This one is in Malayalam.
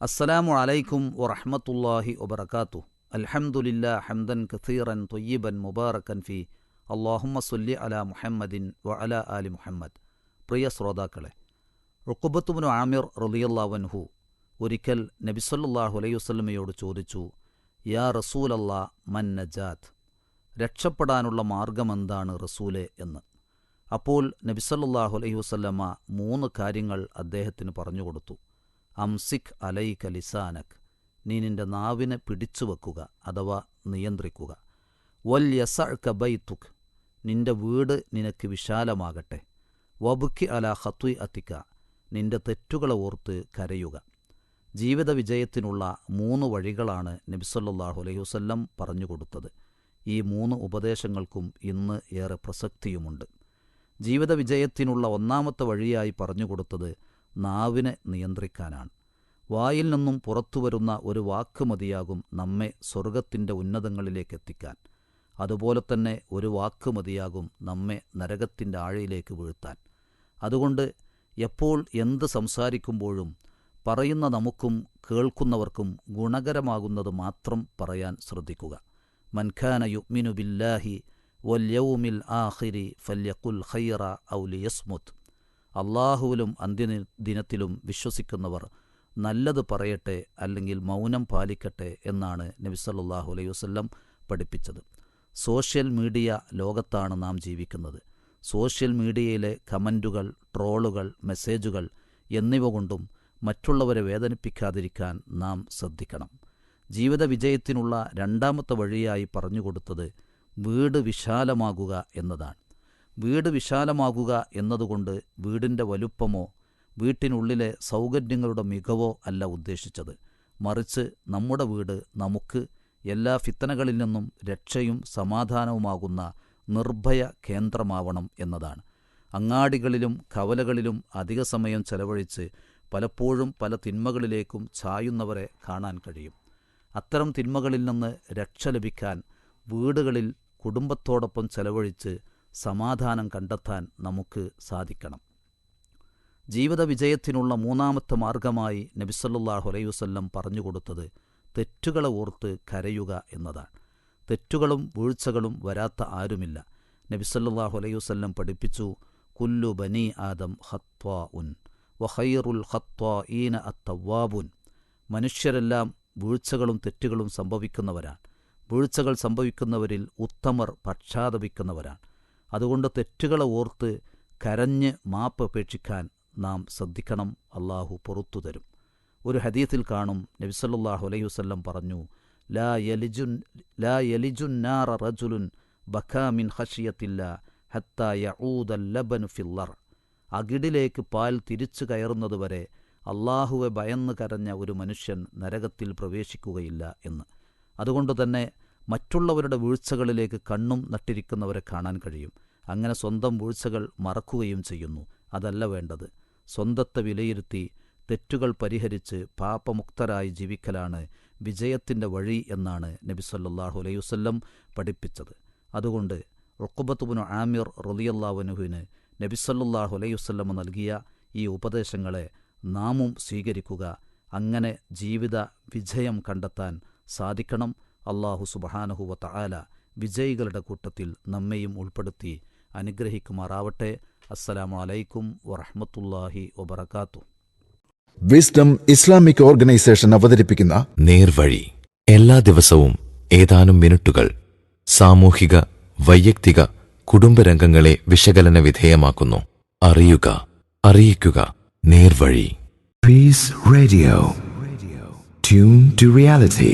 അസ്സലാമു അലൈക്കും വറഹ്മത്തുള്ളാഹി വബറകാതുഹു. അൽഹംദുലില്ലാഹി ഹംദൻ കസീറൻ ത്വയ്യിബൻ മുബാറകൻ ഫീ. അല്ലാഹുമ്മ സ്വല്ലി അലാ മുഹമ്മദിൻ വ അലാ ആലി മുഹമ്മദ്. പ്രിയ ശ്രോതാക്കളെ, ഉഖ്ബത്ത് ഇബ്നു ആമിർ റളിയല്ലാഹു അൻഹു ഒരിക്കൽ നബി സല്ലല്ലാഹു അലൈഹി വസല്ലമയോട് ചോദിച്ചു, യാ റസൂലല്ലാഹ് മൻ നജാത്ത്, രക്ഷപ്പെടാനുള്ള മാർഗമെന്താണ് റസൂലെ എന്ന്. അപ്പോൾ നബി സല്ലല്ലാഹു അലൈഹി വസല്ലമ 3 കാര്യങ്ങൾ അദ്ദേഹത്തിന് പറഞ്ഞുകൊടുത്തു. അംസിക് അലൈക ലിസാനക്, നീ നിന്റെ നാവിനെ പിടിച്ചു വെക്കുക അഥവാ നിയന്ത്രിക്കുക. വൽ യസഅക ബൈതുക്, നിന്റെ വീട് നിനക്ക് വിശാലമാകട്ടെ. വബ്കി അലാ ഖത്വഇഅതിക, നിന്റെ തെറ്റുകളെ ഓർത്ത് കരയുക. ജീവിത വിജയത്തിനുള്ള 3 വഴികളാണ് നബി സല്ലല്ലാഹു അലൈഹി വസല്ലം പറഞ്ഞുകൊടുത്തത്. ഈ 3 ഉപദേശങ്ങൾക്കും ഇന്ന് ഏറെ പ്രസക്തിയുമുണ്ട്. ജീവിത വിജയത്തിനുള്ള 1ാമത്തെ വഴിയായി പറഞ്ഞുകൊടുത്തത് നാവിനെ നിയന്ത്രിക്കാനാണ്. വായിൽ നിന്നും പുറത്തുവരുന്ന ഒരു വാക്ക് മതിയാകും നമ്മെ സ്വർഗത്തിൻ്റെ ഉന്നതങ്ങളിലേക്കെത്തിക്കാൻ. അതുപോലെ തന്നെ ഒരു വാക്ക് മതിയാകും നമ്മെ നരകത്തിൻ്റെ ആഴയിലേക്ക് വീഴ്ത്താൻ. അതുകൊണ്ട് എപ്പോൾ എന്ത് സംസാരിക്കുമ്പോഴും പറയുന്ന നമുക്കും കേൾക്കുന്നവർക്കും ഗുണകരമാകുന്നത് മാത്രം പറയാൻ ശ്രദ്ധിക്കുക. മൻ കാന യുഅ്മിനു ബില്ലാഹി വൽ യൗമിൽ ആഖിരി ഫല്യഖുൽ ഖൈറ ഔ ലിയസ്മുത്. അള്ളാഹുവിലും അന്ത്യദിനത്തിലും വിശ്വസിക്കുന്നവർ നല്ലത് പറയട്ടെ അല്ലെങ്കിൽ മൗനം പാലിക്കട്ടെ എന്നാണ് നബി സല്ലല്ലാഹു അലൈഹി വസല്ലം പഠിപ്പിച്ചത്. സോഷ്യൽ മീഡിയ ലോകത്താണ് നാം ജീവിക്കുന്നത്. സോഷ്യൽ മീഡിയയിലെ കമൻറ്റുകൾ, ട്രോളുകൾ, മെസ്സേജുകൾ എന്നിവ കൊണ്ടും മറ്റുള്ളവരെ വേദനിപ്പിക്കാതിരിക്കാൻ നാം ശ്രദ്ധിക്കണം. ജീവിത വിജയത്തിനുള്ള 2ാമത്തെ വഴിയായി പറഞ്ഞുകൊടുത്തത് വീട് വിശാലമാകുക എന്നതാണ്. വീട് വിശാലമാകുക എന്നതുകൊണ്ട് വീടിൻ്റെ വലുപ്പമോ വീട്ടിനുള്ളിലെ സൗകര്യങ്ങളുടെ മികവോ അല്ല ഉദ്ദേശിച്ചത്. മറിച്ച് നമ്മുടെ വീട് നമുക്ക് എല്ലാ ഫിത്തനകളിൽ നിന്നും രക്ഷയും സമാധാനവുമാകുന്ന നിർഭയ കേന്ദ്രമാവണം എന്നതാണ്. അങ്ങാടികളിലും കവലകളിലും അധിക സമയം ചെലവഴിച്ച് പലപ്പോഴും പല തിന്മകളിലേക്കും ചായുന്നവരെ കാണാൻ കഴിയും. അത്തരം തിന്മകളിൽ നിന്ന് രക്ഷ ലഭിക്കാൻ വീടുകളിൽ കുടുംബത്തോടൊപ്പം ചെലവഴിച്ച് സമാധാനം കണ്ടെത്താൻ നമുക്ക് സാധിക്കണം. ജീവിത വിജയത്തിനുള്ള 3ാമത്തെ മാർഗമായി നബി സല്ലല്ലാഹു അലൈഹി വസല്ലം പറഞ്ഞുകൊടുത്തത് തെറ്റുകളെ ഓർത്ത് കരയുക എന്നതാണ്. തെറ്റുകളും വീഴ്ചകളും വരാത്ത ആരുമില്ല. നബി സല്ലല്ലാഹു അലൈഹി വസല്ലം പഠിപ്പിച്ചു, കുല്ലു ബനി ആദം ഖത്വാഉൻ വ ഖൈറുൽ ഖത്വാഈന അത്തവ്വാബുൻ. മനുഷ്യരെല്ലാം വീഴ്ചകളും തെറ്റുകളും സംഭവിക്കുന്നവരാണ്. വീഴ്ചകൾ സംഭവിക്കുന്നവരിൽ ഉത്തമർ പക്ഷാതപിക്കുന്നവരാണ്. അതുകൊണ്ട് തെറ്റുകളെ ഓർത്ത് കരഞ്ഞ് മാപ്പ് അപേക്ഷിക്കാൻ നാം ശ്രദ്ധിക്കണം. അള്ളാഹു പുറത്തു തരും. ഒരു ഹദീസിൽ കാണും, നബി സല്ലല്ലാഹു അലൈഹി വസല്ലം പറഞ്ഞു, ലാ യലിജുൻ നാറ റജുലുൻ ബകാ മിൻ ഖശിയത്തില്ലാ ഹത്താ യഊദൽ ലബനു ഫില്ലർ. അകിടിലേക്ക് പാൽ തിരിച്ചു കയറുന്നതുവരെ അള്ളാഹുവെ ഭയന്ന് കരഞ്ഞ ഒരു മനുഷ്യൻ നരകത്തിൽ പ്രവേശിക്കുകയില്ല എന്ന്. അതുകൊണ്ട് തന്നെ മറ്റുള്ളവരുടെ വീഴ്ചകളിലേക്ക് കണ്ണും നട്ടിരിക്കുന്നവരെ കാണാൻ കഴിയും. അങ്ങനെ സ്വന്തം വീഴ്ചകൾ മറക്കുകയും ചെയ്യുന്നു. അതല്ല വേണ്ടത്. സ്വന്തത്തെ വിലയിരുത്തി തെറ്റുകൾ പരിഹരിച്ച് പാപമുക്തരായി ജീവിക്കലാണ് വിജയത്തിൻ്റെ വഴി എന്നാണ് നബി സല്ലല്ലാഹു അലൈഹി വസല്ലം പഠിപ്പിച്ചത്. അതുകൊണ്ട് ഉഖ്ബത്ത് ഇബ്നു ആമിർ റളിയല്ലാഹു അൻഹുവിന് നബി സല്ലല്ലാഹു അലൈഹി വസല്ലം നൽകിയ ഈ ഉപദേശങ്ങളെ നാമും സ്വീകരിക്കുക. അങ്ങനെ ജീവിത വിജയം കണ്ടെത്താൻ സാധിക്കണം. അല്ലാഹു സുബ്ഹാനഹു വ തആല വിജയികളുടെ കൂട്ടത്തിൽ നമ്മെയും ഉൾപ്പെടുത്തി അനുഗ്രഹിക്കുമാറാവട്ടെ. അസ്സലാമു അലൈക്കും വറഹ്മത്തുള്ളാഹി വബറകാതുഹു. വിസ്ഡം ഇസ്ലാമിക് ഓർഗനൈസേഷൻ അവതരിപ്പിക്കുന്ന നേർവഴി. എല്ലാ ദിവസവും ഏതാനും മിനിറ്റുകൾ സാമൂഹിക, വൈയക്തിക, കുടുംബരംഗങ്ങളെ വിശകലന വിധേയമാക്കുന്നു. അറിയുക, അറിയിക്കുക. നേർവഴി. Peace Radio. Tune to reality.